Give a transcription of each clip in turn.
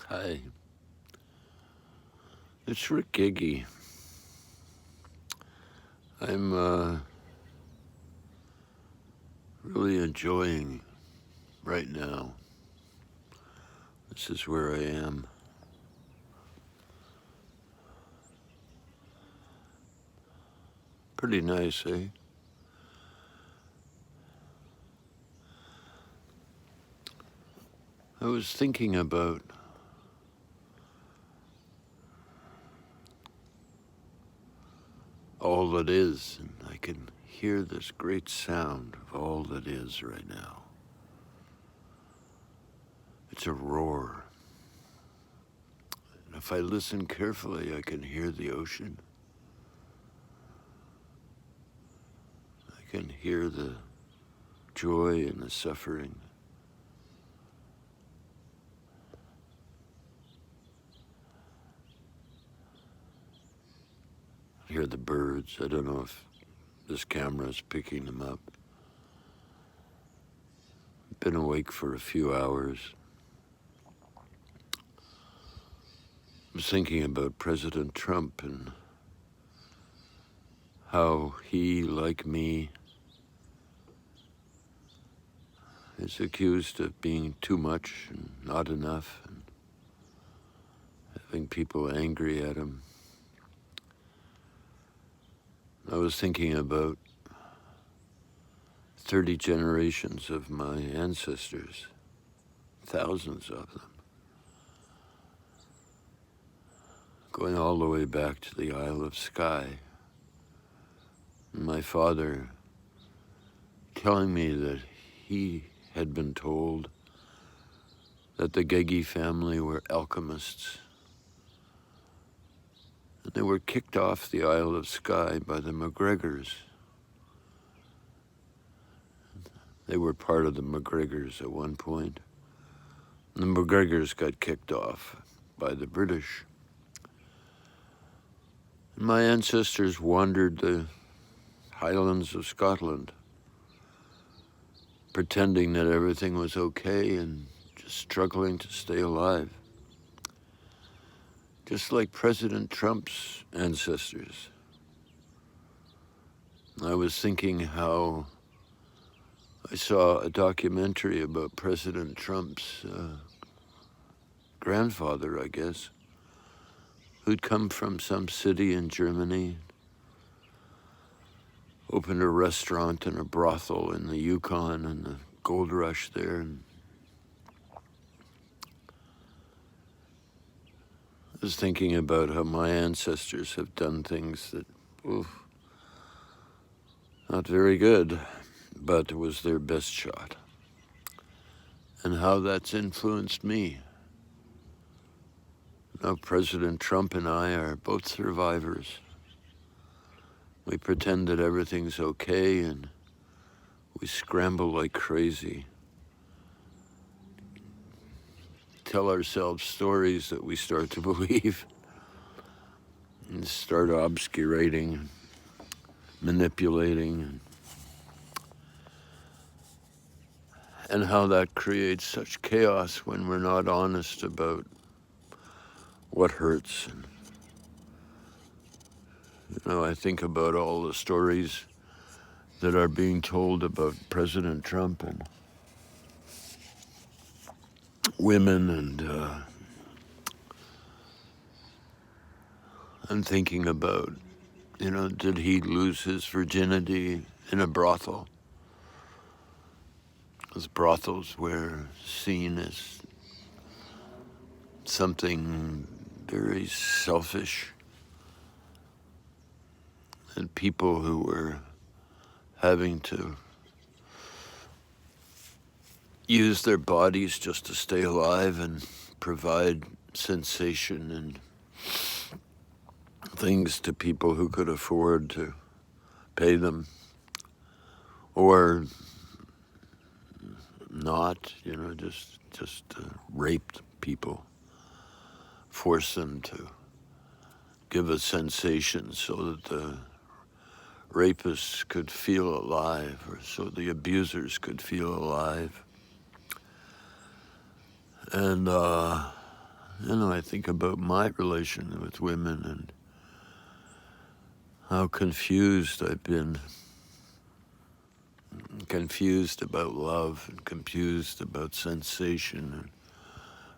Hi, it's Rick Giggy. I'm really enjoying right now. This is where I am. Pretty nice, eh? I was thinking about all that is, and I can hear this great sound of all that is right now. It's a roar. And if I listen carefully, I can hear the ocean. I can hear the joy and the suffering. I hear the birds. I don't know if this camera is picking them up. Been awake for a few hours. I was thinking about President Trump and how he, like me, is accused of being too much and not enough and having people angry at him. I was thinking about 30 generations of my ancestors, thousands of them, going all the way back to the Isle of Skye. And my father telling me that he had been told that the Geigie family were alchemists. And they were kicked off the Isle of Skye by the MacGregors. They were part of the MacGregors at one point. The MacGregors got kicked off by the British. And my ancestors wandered the highlands of Scotland, pretending that everything was okay and just struggling to stay alive. Just like President Trump's ancestors. I was thinking how I saw a documentary about President Trump's grandfather, I guess, who'd come from some city in Germany, opened a restaurant and a brothel in the Yukon and the gold rush there. And I was thinking about how my ancestors have done things that, not very good, but it was their best shot. And how that's influenced me. Now, President Trump and I are both survivors. We pretend that everything's okay and we scramble like crazy. Tell ourselves stories that we start to believe and start obscurating, manipulating, and how that creates such chaos when we're not honest about what hurts. And, I think about all the stories that are being told about President Trump and women, and I'm thinking about, did he lose his virginity in a brothel? Because brothels were seen as something very selfish, and people who were having to use their bodies just to stay alive and provide sensation and things to people who could afford to pay them, or not, just raped people, force them to give a sensation so that the rapists could feel alive, or so the abusers could feel alive. And I think about my relation with women and how confused I've been. Confused about love and confused about sensation and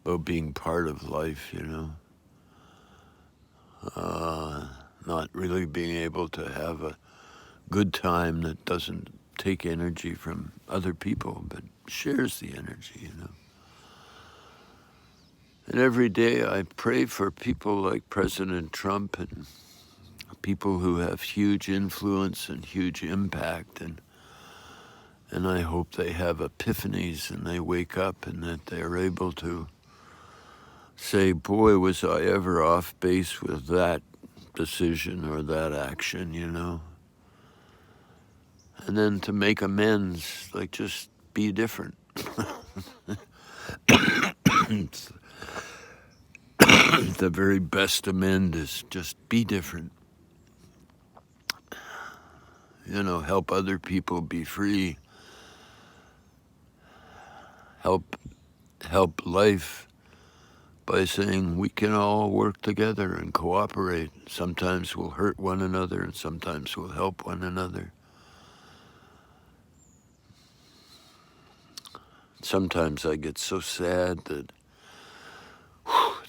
about being part of life, not really being able to have a good time that doesn't take energy from other people, but shares the energy, And every day I pray for people like President Trump and people who have huge influence and huge impact, and I hope they have epiphanies and they wake up and that they're able to say, boy, was I ever off base with that decision or that action, And then to make amends, like just be different. The very best amend is just be different. Help other people be free. Help life by saying we can all work together and cooperate. Sometimes we'll hurt one another and sometimes we'll help one another. Sometimes I get so sad that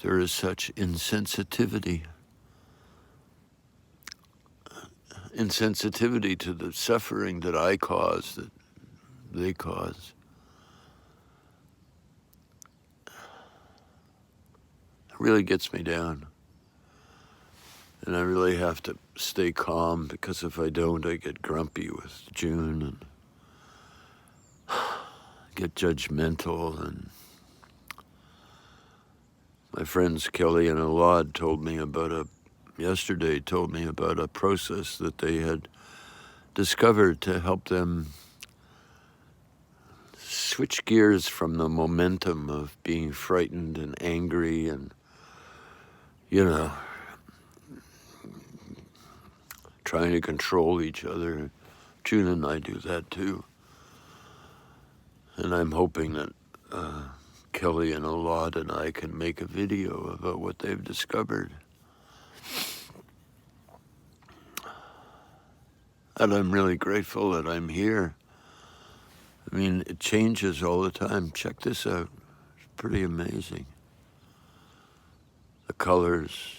there is such insensitivity to the suffering that I cause, that they cause. It really gets me down. And I really have to stay calm, because if I don't, I get grumpy with June and get judgmental. And my friends Kelly and Alad yesterday told me about a process that they had discovered to help them switch gears from the momentum of being frightened and angry and, trying to control each other. June and I do that too. And I'm hoping that Kelly and Alad and I can make a video about what they've discovered. And I'm really grateful that I'm here. I mean, it changes all the time. Check this out. It's pretty amazing. The colors.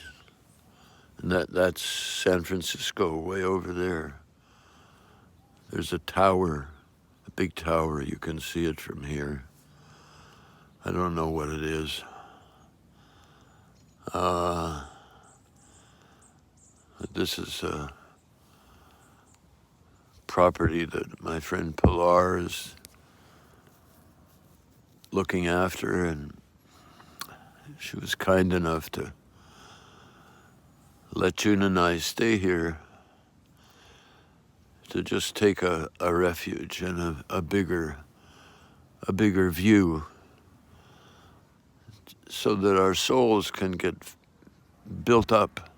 And that's San Francisco way over there. There's a tower, a big tower. You can see it from here. I don't know what it is. This is a property that my friend Pilar is looking after, and she was kind enough to let June and I stay here to just take a refuge and a bigger view, so that our souls can get built up,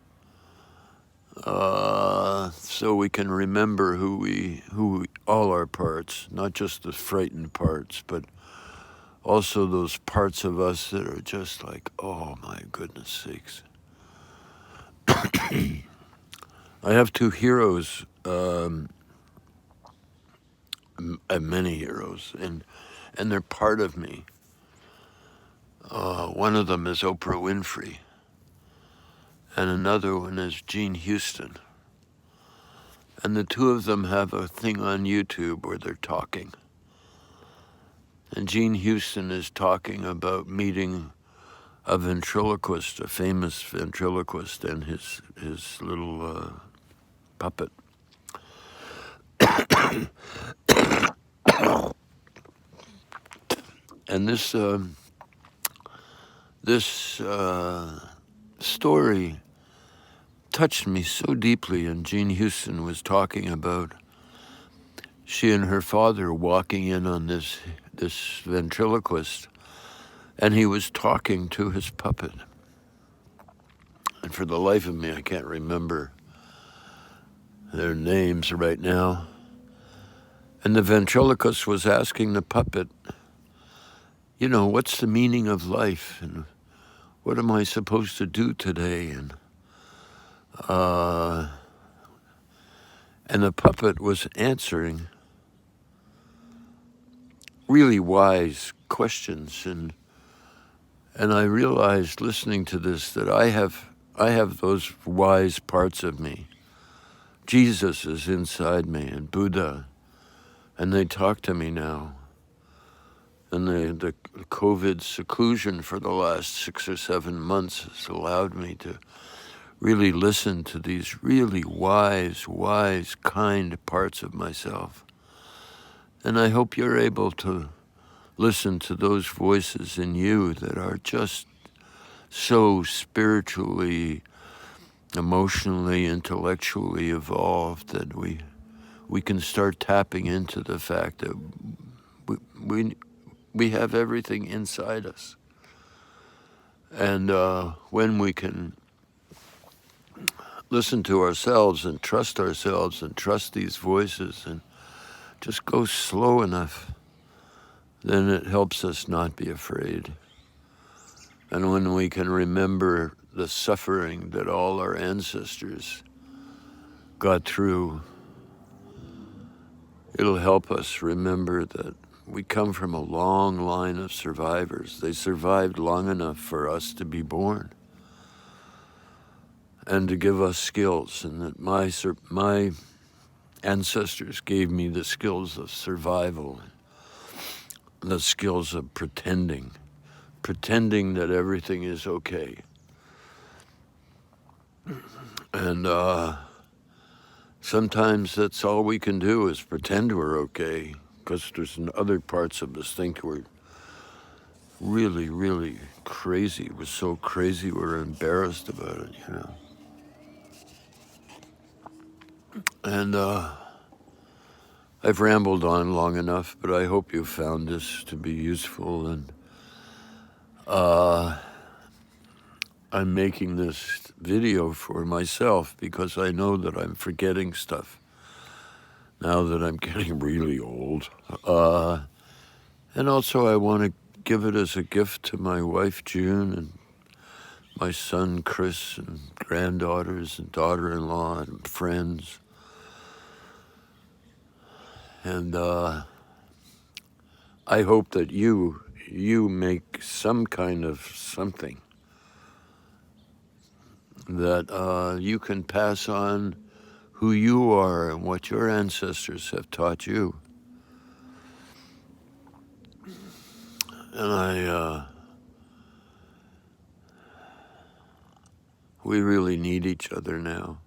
so we can remember who we all our parts, not just the frightened parts, but also those parts of us that are just like, oh my goodness sakes. I have two heroes, many heroes, and they're part of me. One of them is Oprah Winfrey, and another one is Jean Houston. And the two of them have a thing on YouTube where they're talking. And Jean Houston is talking about meeting a ventriloquist, a famous ventriloquist, and his little puppet. And this story touched me so deeply. And Jean Houston was talking about she and her father walking in on this ventriloquist, and he was talking to his puppet. And for the life of me, I can't remember their names right now. And the ventriloquist was asking the puppet, what's the meaning of life? And what am I supposed to do today? And the puppet was answering really wise questions, and I realized listening to this that I have those wise parts of me. Jesus is inside me, and Buddha, and they talk to me now. And the COVID seclusion for the last 6 or 7 months has allowed me to really listen to these really wise, kind parts of myself. And I hope you're able to listen to those voices in you that are just so spiritually, emotionally, intellectually evolved that we can start tapping into the fact that we have everything inside us. And when we can listen to ourselves and trust these voices and just go slow enough, then it helps us not be afraid. And when we can remember the suffering that all our ancestors got through, it'll help us remember that we come from a long line of survivors. They survived long enough for us to be born and to give us skills, and that my ancestors gave me the skills of survival, the skills of pretending that everything is okay. And sometimes that's all we can do is pretend we're okay, because there's other parts of us think we're really crazy. We're so crazy we're embarrassed about it, you know. And I've rambled on long enough, but I hope you found this to be useful. And I'm making this video for myself because I know that I'm forgetting stuff now that I'm getting really old. And also I want to give it as a gift to my wife, June, and my son, Chris, and granddaughters and daughter-in-law and friends. And I hope that you make some kind of something that you can pass on who you are and what your ancestors have taught you. And we really need each other now.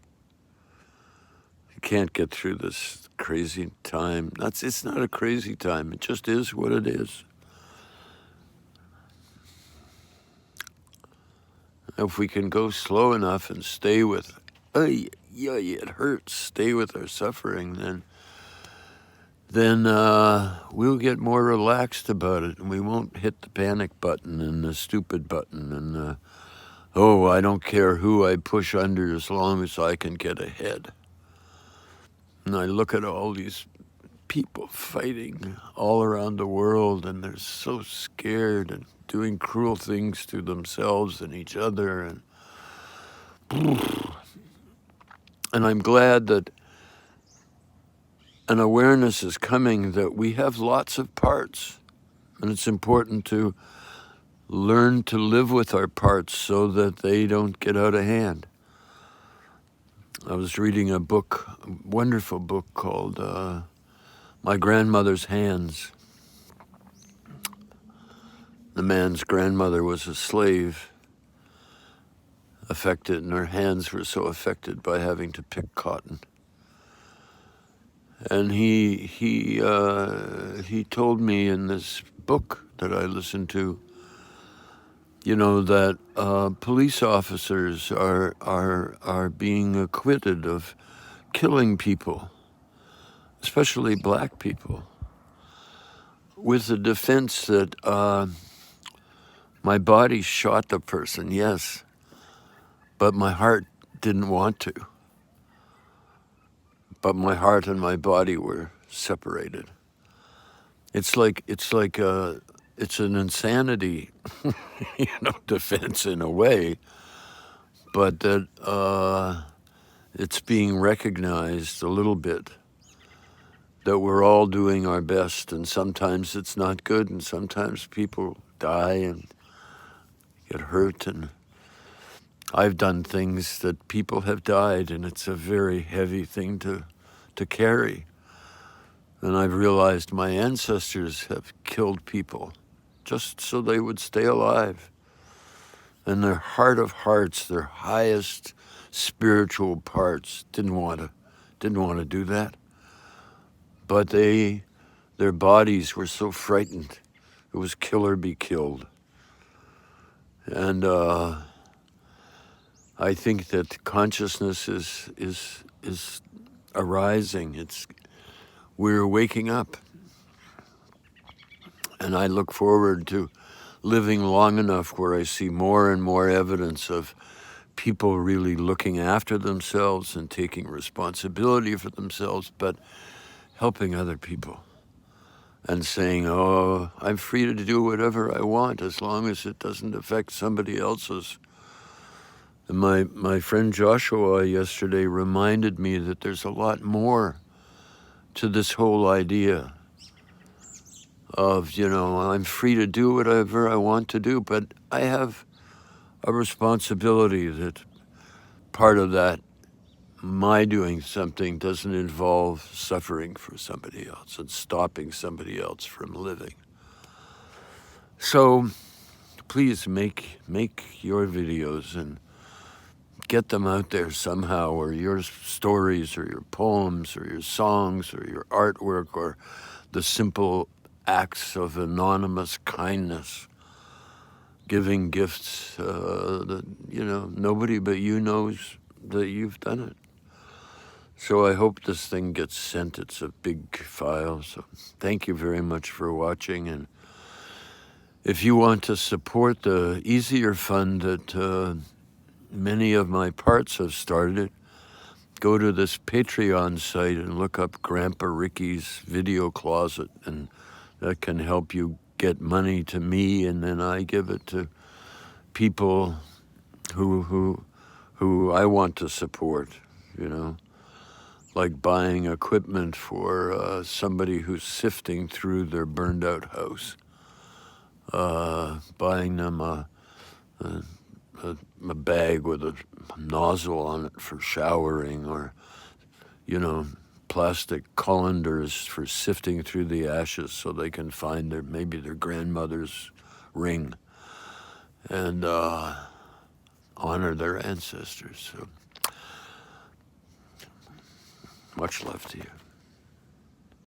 You can't get through this crazy time. It's not a crazy time. It just is what it is. If we can go slow enough and stay with, it hurts, stay with our suffering, then we'll get more relaxed about it, and we won't hit the panic button and the stupid button and I don't care who I push under as long as I can get ahead. And I look at all these people fighting all around the world, and they're so scared and doing cruel things to themselves and each other, and I'm glad that an awareness is coming that we have lots of parts, and it's important to learn to live with our parts so that they don't get out of hand. I was reading a wonderful book called My Grandmother's Hands. The man's grandmother was a slave, affected, and her hands were so affected by having to pick cotton. And he told me in this book that I listened to, that police officers are being acquitted of killing people, especially black people, with the defense that my body shot the person, yes, but my heart didn't want to. But my heart and my body were separated. It's like it's an insanity, defense in a way, but that it's being recognized a little bit that we're all doing our best, and sometimes it's not good, and sometimes people die and get hurt, and I've done things that people have died, and it's a very heavy thing to carry. And I've realized my ancestors have killed people just so they would stay alive. And their heart of hearts, their highest spiritual parts, didn't want to do that. But their bodies were so frightened. It was kill or be killed. And I think that consciousness is arising. We're waking up. And I look forward to living long enough where I see more and more evidence of people really looking after themselves and taking responsibility for themselves, but helping other people and saying, oh, I'm free to do whatever I want as long as it doesn't affect somebody else's. And my friend Joshua yesterday reminded me that there's a lot more to this whole idea of, I'm free to do whatever I want to do, but I have a responsibility that part of that, my doing something, doesn't involve suffering for somebody else and stopping somebody else from living. So please make your videos and get them out there somehow, or your stories or your poems or your songs or your artwork or the simple acts of anonymous kindness, giving gifts that, nobody but you knows that you've done it. So I hope this thing gets sent. It's a big file. So thank you very much for watching. And if you want to support the Easier Fund that many of my parts have started, go to this Patreon site and look up Grandpa Ricky's Video Closet, and that can help you get money to me, and then I give it to people who I want to support, like buying equipment for somebody who's sifting through their burned out house, buying them a bag with a nozzle on it for showering, or, plastic colanders for sifting through the ashes so they can find maybe their grandmother's ring and honor their ancestors. So much love to you.